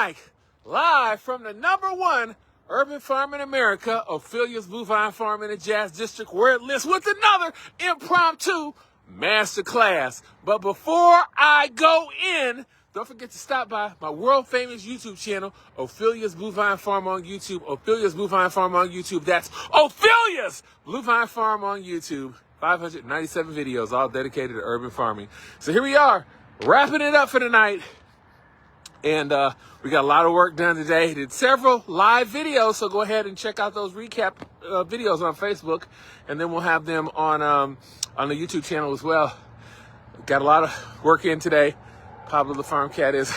Mike, live from the #1 urban farm in America, Ophelia's Bovine Farm in the Jazz District, where it lists with another impromptu masterclass. But before I go in, don't forget to stop by my world-famous YouTube channel, Ophelia's Bovine Farm on YouTube. Ophelia's Bovine Farm on YouTube. That's Ophelia's Bovine Farm on YouTube. 597 videos, all dedicated to urban farming. So here we are, wrapping it up for the night. And we got a lot of work done today. Did several live videos, so go ahead and check out those recap videos on Facebook, and then we'll have them on the YouTube channel as well. Got a lot of work in today. Pablo the farm cat is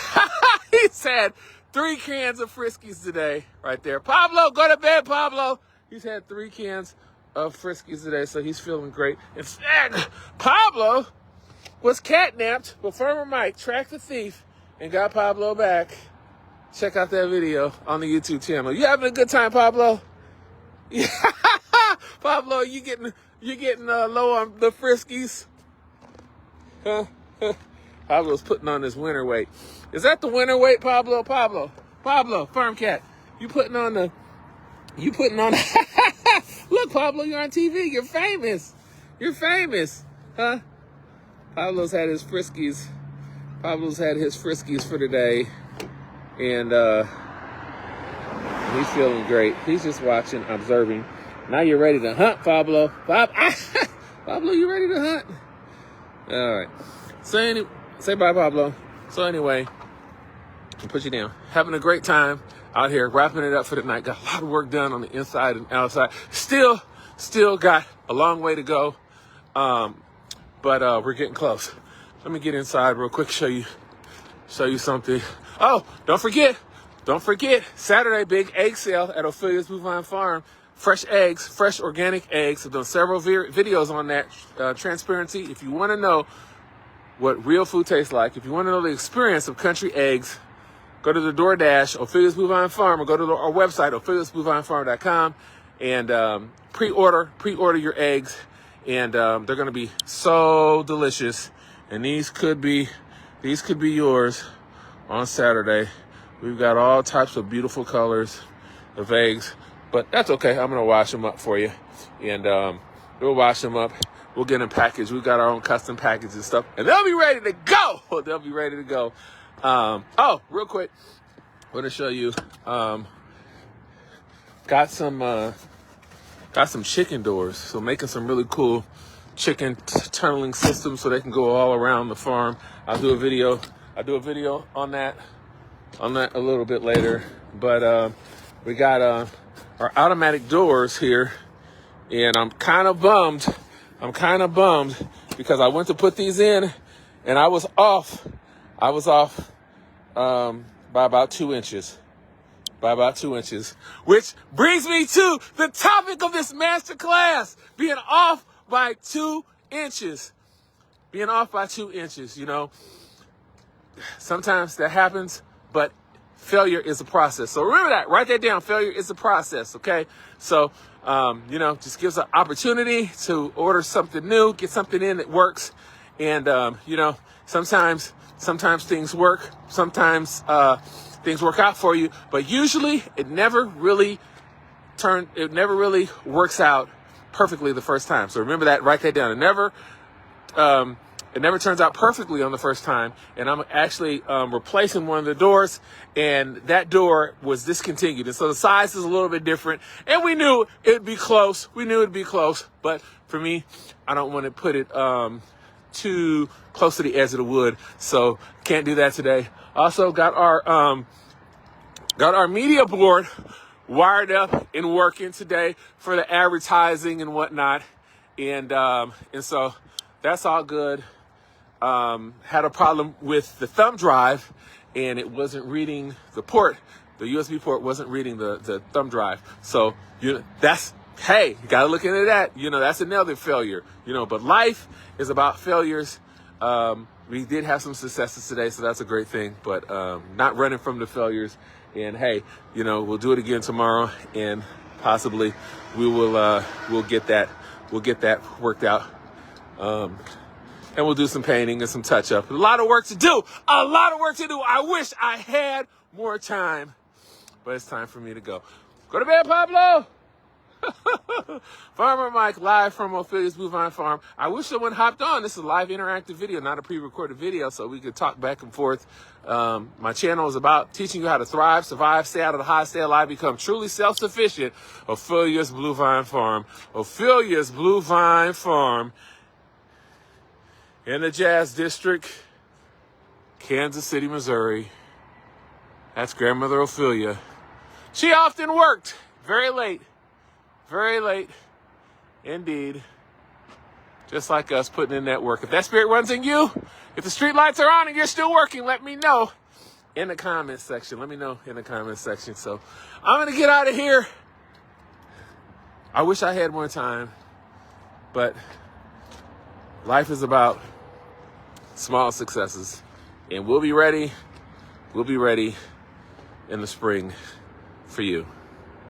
he's had 3 cans of Friskies today, right there. Pablo, go to bed, Pablo. He's had 3 cans of Friskies today, so he's feeling great. In fact, Pablo was catnapped, but Farmer Mike tracked the thief and got Pablo back. Check out that video on the YouTube channel. You having a good time, Pablo? Yeah. Pablo, you getting low on the Friskies? Huh? Pablo's putting on his winter weight. Is that the winter weight, Pablo? Pablo, farm cat. You putting on Look, Pablo, you're on TV. You're famous. Huh? Pablo's had his Friskies for today, and he's feeling great. He's just watching, observing. Now you're ready to hunt, Pablo. Pablo, you ready to hunt? All right. Say bye, Pablo. So anyway, I'll put you down. Having a great time out here, wrapping it up for the night. Got a lot of work done on the inside and outside. Still got a long way to go, but we're getting close. Let me get inside real quick, show you something. Oh, don't forget, Saturday, big egg sale at Ophelia's Bovine Farm. Fresh eggs, fresh organic eggs. I've done several videos on that. Transparency. If you want to know what real food tastes like, if you want to know the experience of country eggs, go to the DoorDash, Ophelia's Bovine Farm, or go to our website, opheliasbovinefarm.com, and pre-order your eggs, and they're going to be so delicious. And these could be yours on Saturday. We've got all types of beautiful colors of eggs, but that's okay. I'm going to wash them up for you, and we'll wash them up. We'll get them packaged. We've got our own custom packages and stuff, and they'll be ready to go. Oh, real quick, I want to show you. Got some chicken doors. So making some really cool chicken tunneling systems so they can go all around the farm. I'll do a video on that a little bit later. But we got our automatic doors here, and I'm kind of bummed because I went to put these in and I was off by about 2 inches. Which brings me to the topic of this master class, being off by 2 inches. You know, sometimes that happens, but failure is a process. So remember that, write that down. Failure is a process. Okay. So, just gives an opportunity to order something new, get something in that works. And, sometimes things work, sometimes, things work out for you, but usually it never really works out perfectly the first time. So remember that, write that down. It never turns out perfectly on the first time. And I'm actually replacing one of the doors, and that door was discontinued. And so the size is a little bit different, and we knew it'd be close. But for me, I don't want to put it too close to the edge of the wood, so can't do that today. Also got our media board wired up and working today for the advertising and whatnot, and so that's all good. Had a problem with the thumb drive, and it wasn't reading the port. The USB port wasn't reading the thumb drive. So you gotta look into that. That's another failure. But life is about failures. We did have some successes today, so that's a great thing. But not running from the failures. And we'll do it again tomorrow, and possibly we'll get that worked out. and we'll do some painting and some touch-up. A lot of work to do. A lot of work to do. I wish I had more time, but it's time for me to go. Go to bed, Pablo! Farmer Mike, live from Ophelia's Bovine Farm. I wish someone hopped on. This is a live interactive video, not a pre-recorded video, so we could talk back and forth. My channel is about teaching you how to thrive, survive, stay out of the hot, stay alive, become truly self-sufficient. Ophelia's Bovine Farm. Ophelia's Bovine Farm in the Jazz District, Kansas City, Missouri. That's grandmother Ophelia. She often worked very late indeed, just like us putting in that work. If that spirit runs in you, if the street lights are on and you're still working, let me know in the comments section. Let me know in the comments section. So I'm going to get out of here. I wish I had more time, but life is about small successes, and we'll be ready in the spring for you.